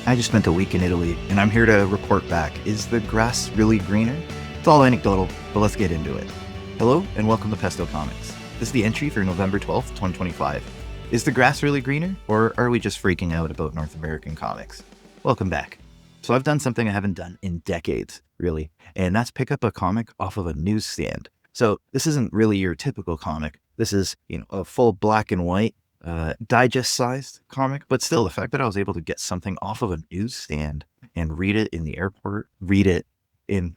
I just spent a week in Italy, and I'm here to report back. Is the grass really greener? It's all anecdotal, but let's get into it. Hello, and welcome to Pesto Comics. This is the entry for November 12th, 2025. Is the grass really greener, or are we just freaking out about North American comics? Welcome back. So I've done something I haven't done in decades, really, and that's pick up a comic off of a newsstand. So this isn't really your typical comic. This is, a full black and white, digest-sized comic, but still, the fact that I was able to get something off of a newsstand and read it in the airport, read it in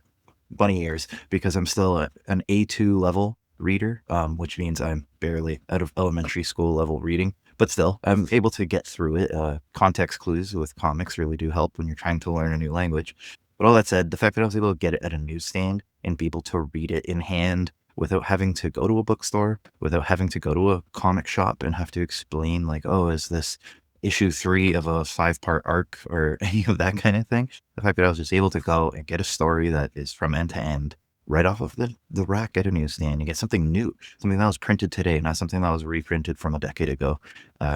bunny ears, because I'm still an A2 level reader, which means I'm barely out of elementary school level reading, but still, I'm able to get through it. Context clues with comics really do help when you're trying to learn a new language. But all that said, the fact that I was able to get it at a newsstand and be able to read it in hand without having to go to a bookstore, without having to go to a comic shop and have to explain like, oh, is this issue 3 of a 5-part arc or any of that kind of thing. The fact that I was just able to go and get a story that is from end to end right off of the rack at a newsstand. You get something new, something that was printed today, not something that was reprinted from a decade ago,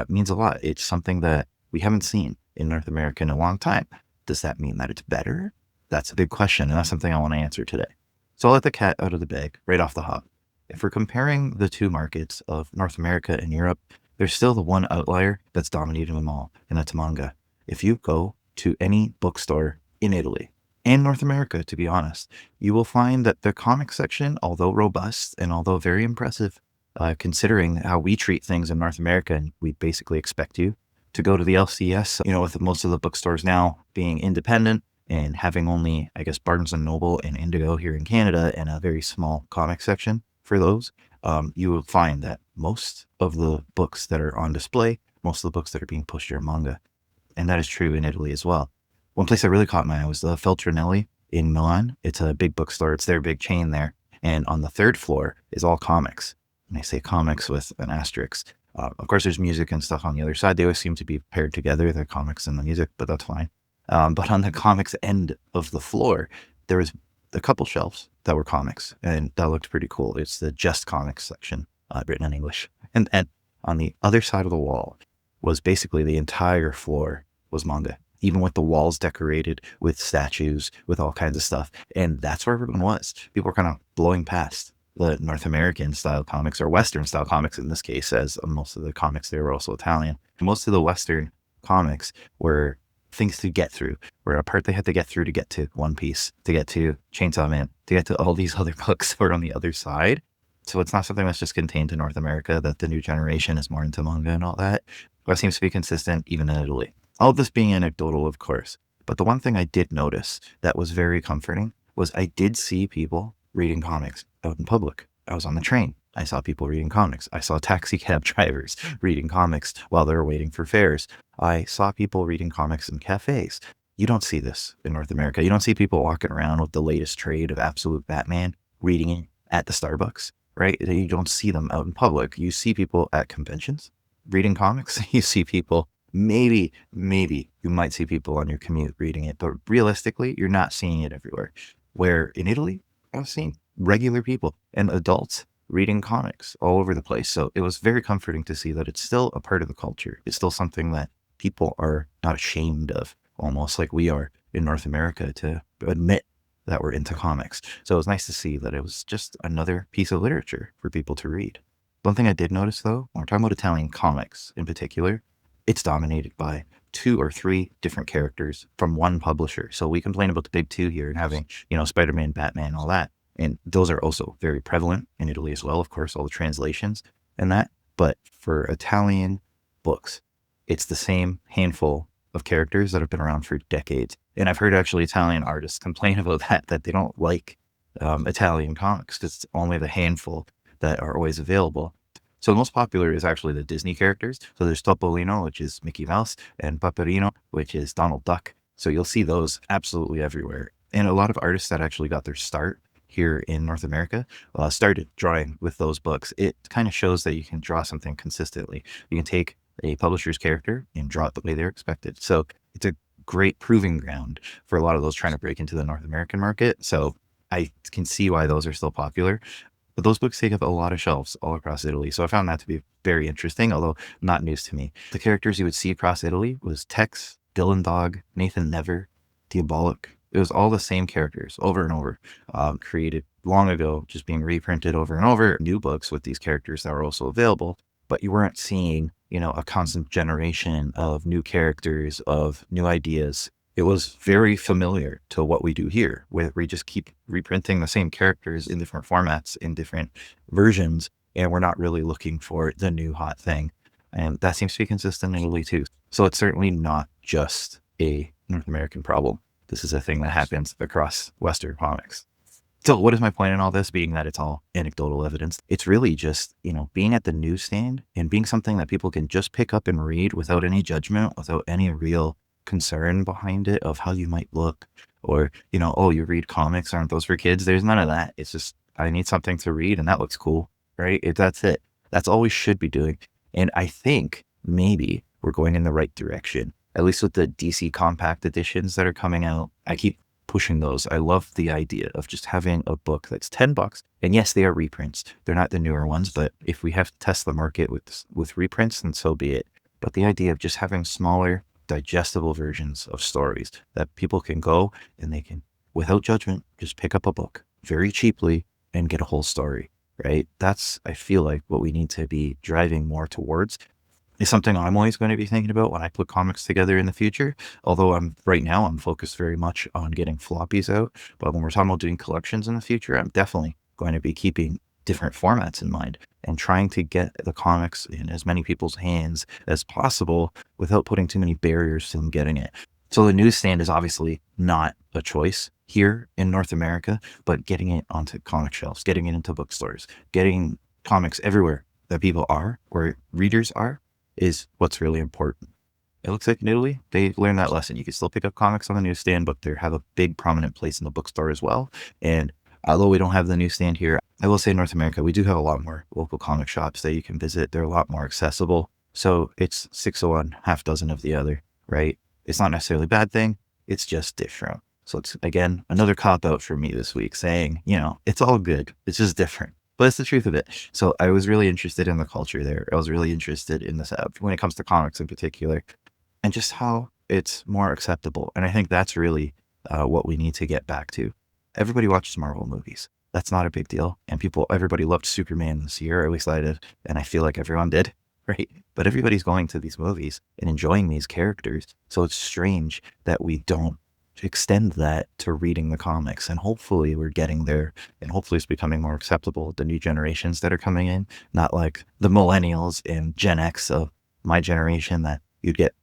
means a lot. It's something that we haven't seen in North America in a long time. Does that mean that it's better? That's a big question, and that's something I want to answer today. So I'll let the cat out of the bag right off the hop. If we're comparing the two markets of North America and Europe, there's still the one outlier that's dominating them all, and that's manga. If you go to any bookstore in Italy and North America, to be honest, you will find that the comic section, although robust and although very impressive, considering how we treat things in North America, and we basically expect you to go to the LCS, with most of the bookstores now being independent, and having only, I guess, Barnes & Noble and Indigo here in Canada and a very small comic section for those, you will find that most of the books that are on display, most of the books that are being pushed are manga. And that is true in Italy as well. One place that really caught my eye was the Feltrinelli in Milan. It's a big bookstore. It's their big chain there. And on the 3rd floor is all comics. And I say comics with an asterisk. Of course, there's music and stuff on the other side. They always seem to be paired together, the comics and the music, but that's fine. But on the comics end of the floor, there was a couple shelves that were comics, and that looked pretty cool. It's the Just Comics section, written in English. And on the other side of the wall was basically the entire floor was manga, even with the walls decorated with statues, with all kinds of stuff. And that's where everyone was. People were kind of blowing past the North American style comics, or Western style comics in this case, as most of the comics there were also Italian. Most of the Western comics were things to get through, were a part they had to get through to get to One Piece, to get to Chainsaw Man, to get to all these other books that were on the other side. So it's not something that's just contained to North America, that the new generation is more into manga and all that. But it seems to be consistent even in Italy. All of this being anecdotal, of course. But the one thing I did notice that was very comforting was I did see people reading comics out in public. I was on the train. I saw people reading comics. I saw taxi cab drivers reading comics while they were waiting for fares. I saw people reading comics in cafes. You don't see this in North America. You don't see people walking around with the latest trade of Absolute Batman reading it at the Starbucks, right? You don't see them out in public. You see people at conventions reading comics. You see people, maybe you might see people on your commute reading it, but realistically, you're not seeing it everywhere. Where in Italy, I've seen regular people and adults reading comics all over the place. So it was very comforting to see that it's still a part of the culture. It's still something that people are not ashamed of, almost like we are in North America, to admit that we're into comics. So it was nice to see that it was just another piece of literature for people to read. One thing I did notice, though, when we're talking about Italian comics in particular, it's dominated by 2 or 3 different characters from one publisher. So we complain about the big 2 here and having, Spider-Man, Batman, all that. And those are also very prevalent in Italy as well, of course, all the translations and that. But for Italian books, it's the same handful of characters that have been around for decades. And I've heard actually Italian artists complain about that they don't like Italian comics because it's only the handful that are always available. So the most popular is actually the Disney characters. So there's Topolino, which is Mickey Mouse, and Paperino, which is Donald Duck. So you'll see those absolutely everywhere. And a lot of artists that actually got their start here in North America started drawing with those books. It kind of shows that you can draw something consistently. You can take a publisher's character and draw it the way they're expected. So it's a great proving ground for a lot of those trying to break into the North American market. So I can see why those are still popular. But those books take up a lot of shelves all across Italy. So I found that to be very interesting, although not news to me. The characters you would see across Italy was Tex, Dylan Dog, Nathan Never, Diabolic. It was all the same characters over and over, created long ago, just being reprinted over and over. New books with these characters that were also available, but you weren't seeing, a constant generation of new characters, of new ideas. It was very familiar to what we do here, where we just keep reprinting the same characters in different formats, in different versions, and we're not really looking for the new hot thing. And that seems to be consistent in Italy too. So it's certainly not just a North American problem. This is a thing that happens across Western comics. So what is my point in all this? Being that it's all anecdotal evidence, it's really just, being at the newsstand and being something that people can just pick up and read without any judgment, without any real concern behind it of how you might look, or, oh, you read comics, aren't those for kids? There's none of that. It's just, I need something to read and that looks cool, right? That's it. That's all we should be doing. And I think maybe we're going in the right direction, at least with the DC compact editions that are coming out. I keep pushing those. I love the idea of just having a book that's $10. And yes, they are reprints. They're not the newer ones, but if we have to test the market with reprints, then so be it. But the idea of just having smaller, digestible versions of stories that people can go and they can, without judgment, just pick up a book very cheaply and get a whole story, right? That's, I feel like, what we need to be driving more towards. Is something I'm always going to be thinking about when I put comics together in the future. Although right now I'm focused very much on getting floppies out. But when we're talking about doing collections in the future, I'm definitely going to be keeping different formats in mind and trying to get the comics in as many people's hands as possible without putting too many barriers to them getting it. So the newsstand is obviously not a choice here in North America, but getting it onto comic shelves, getting it into bookstores, getting comics everywhere that people are, where readers are, is what's really important. It looks like in Italy, they learned that lesson. You can still pick up comics on the newsstand, but they have a big prominent place in the bookstore as well. And although we don't have the newsstand here, I will say in North America, we do have a lot more local comic shops that you can visit. They're a lot more accessible. So it's 6 of one, half dozen of the other, right? It's not necessarily a bad thing. It's just different. So it's, again, another cop-out for me this week saying, it's all good. It's just different. But it's the truth of it. So I was really interested in the culture there. I was really interested in this when it comes to comics in particular, and just how it's more acceptable. And I think that's really what we need to get back to. Everybody watches Marvel movies. That's not a big deal. And everybody loved Superman this year, or at least I did. And I feel like everyone did, right? But everybody's going to these movies and enjoying these characters. So it's strange that we don't extend that to reading the comics, and hopefully we're getting there, and hopefully it's becoming more acceptable. The new generations that are coming in, not like the millennials and Gen X of my generation that you'd get,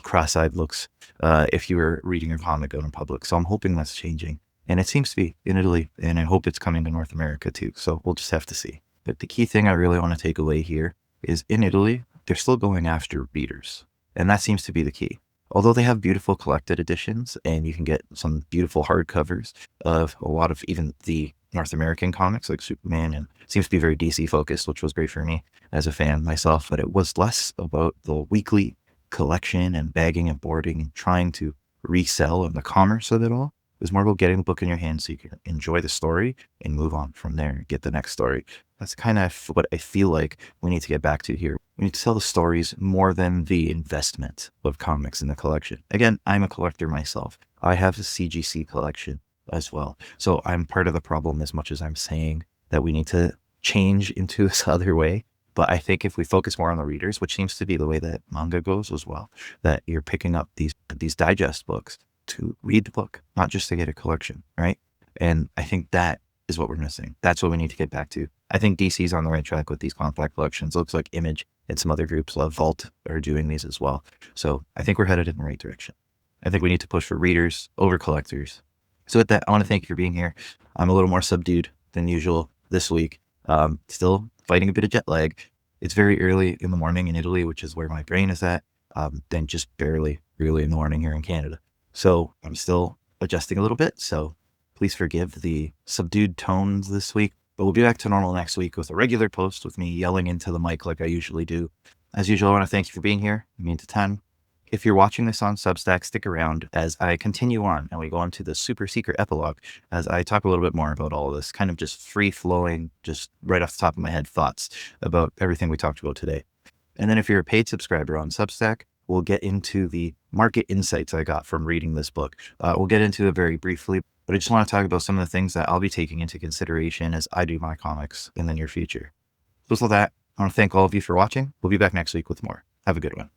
cross-eyed looks if you were reading your comic out in public. So I'm hoping that's changing, and it seems to be in Italy, and I hope it's coming to North America too. So we'll just have to see. But the key thing I really want to take away here is in Italy, they're still going after readers, and that seems to be the key. Although they have beautiful collected editions and you can get some beautiful hardcovers of a lot of even the North American comics like Superman, and it seems to be very DC focused, which was great for me as a fan myself, but it was less about the weekly collection and bagging and boarding and trying to resell and the commerce of it all. It was more about getting the book in your hand so you can enjoy the story and move on from there and get the next story. That's kind of what I feel like we need to get back to here. We need to tell the stories more than the investment of comics in the collection. Again, I'm a collector myself. I have a CGC collection as well. So I'm part of the problem as much as I'm saying that we need to change into this other way. But I think if we focus more on the readers, which seems to be the way that manga goes as well, that you're picking up these digest books to read the book, not just to get a collection, right? And I think that is what we're missing. That's what we need to get back to. I think DC's on the right track with these compact collections. It looks like Image and some other groups, Vault, are doing these as well. So I think we're headed in the right direction. I think we need to push for readers over collectors. So with that, I want to thank you for being here. I'm a little more subdued than usual this week. Still fighting a bit of jet lag. It's very early in the morning in Italy, which is where my brain is at, then just barely early in the morning here in Canada. So I'm still adjusting a little bit. So please forgive the subdued tones this week. But we'll be back to normal next week with a regular post with me yelling into the mic like I usually do. As usual, I want to thank you for being here. I mean to 10. If you're watching this on Substack, stick around as I continue on and we go into the super secret epilogue as I talk a little bit more about all of this, kind of just free-flowing, just right off the top of my head thoughts about everything we talked about today. And then if you're a paid subscriber on Substack, we'll get into the market insights I got from reading this book. We'll get into it very briefly, but I just want to talk about some of the things that I'll be taking into consideration as I do my comics in the near future. So with all that, I want to thank all of you for watching. We'll be back next week with more. Have a good one.